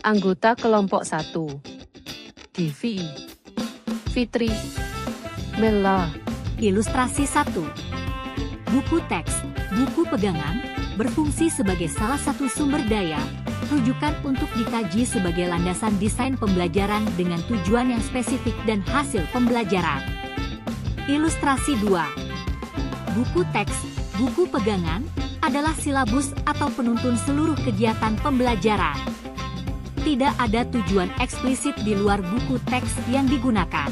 Anggota kelompok 1. Divi, Fitri, Mela. Ilustrasi 1. Buku teks, buku pegangan, berfungsi sebagai salah satu sumber daya, rujukan untuk dikaji sebagai landasan desain pembelajaran dengan tujuan yang spesifik dan hasil pembelajaran. Ilustrasi 2. Buku teks, buku pegangan, adalah silabus atau penuntun seluruh kegiatan pembelajaran. Tidak ada tujuan eksplisit di luar buku teks yang digunakan.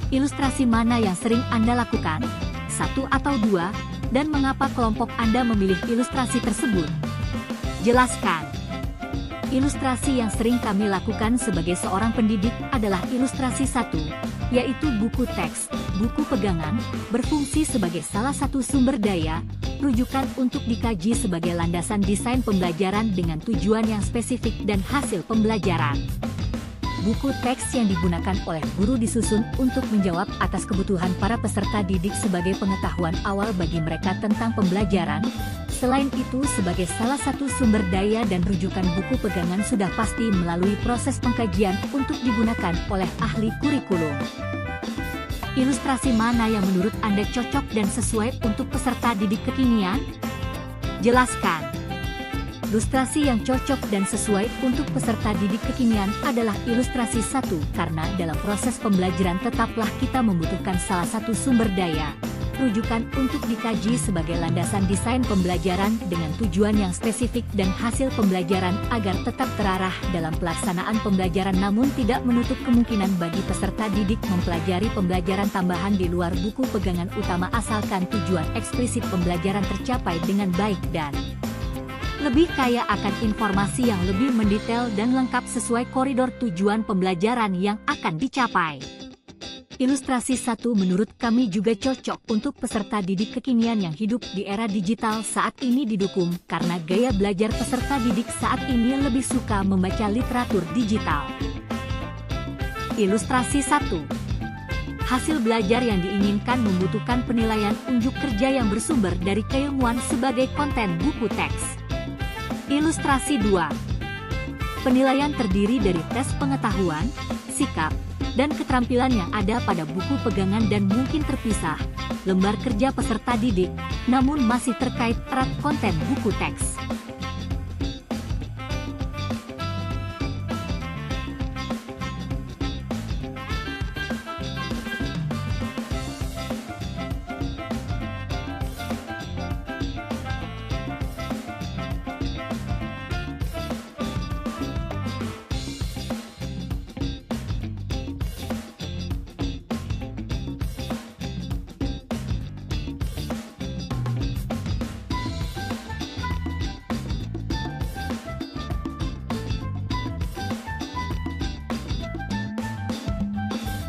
Ilustrasi mana yang sering Anda lakukan? 1 atau 2, dan mengapa kelompok Anda memilih ilustrasi tersebut? Jelaskan. Ilustrasi yang sering kami lakukan sebagai seorang pendidik adalah ilustrasi 1, yaitu buku teks, buku pegangan, berfungsi sebagai salah satu sumber daya, rujukan untuk dikaji sebagai landasan desain pembelajaran dengan tujuan yang spesifik dan hasil pembelajaran. Buku teks yang digunakan oleh guru disusun untuk menjawab atas kebutuhan para peserta didik sebagai pengetahuan awal bagi mereka tentang pembelajaran. Selain itu, sebagai salah satu sumber daya dan rujukan, buku pegangan sudah pasti melalui proses pengkajian untuk digunakan oleh ahli kurikulum. Ilustrasi mana yang menurut Anda cocok dan sesuai untuk peserta didik kekinian? Jelaskan. Ilustrasi yang cocok dan sesuai untuk peserta didik kekinian adalah ilustrasi 1, karena dalam proses pembelajaran tetaplah kita membutuhkan salah satu sumber daya, rujukan untuk dikaji sebagai landasan desain pembelajaran dengan tujuan yang spesifik dan hasil pembelajaran agar tetap terarah dalam pelaksanaan pembelajaran, namun tidak menutup kemungkinan bagi peserta didik mempelajari pembelajaran tambahan di luar buku pegangan utama asalkan tujuan eksplisit pembelajaran tercapai dengan baik dan lebih kaya akan informasi yang lebih mendetail dan lengkap sesuai koridor tujuan pembelajaran yang akan dicapai. Ilustrasi 1 menurut kami juga cocok untuk peserta didik kekinian yang hidup di era digital saat ini, didukung karena gaya belajar peserta didik saat ini lebih suka membaca literatur digital. Ilustrasi 1. Hasil belajar yang diinginkan membutuhkan penilaian unjuk kerja yang bersumber dari keilmuan sebagai konten buku teks. Ilustrasi 2. Penilaian terdiri dari tes pengetahuan, sikap, dan keterampilan yang ada pada buku pegangan dan mungkin terpisah, lembar kerja peserta didik, namun masih terkait erat konten buku teks.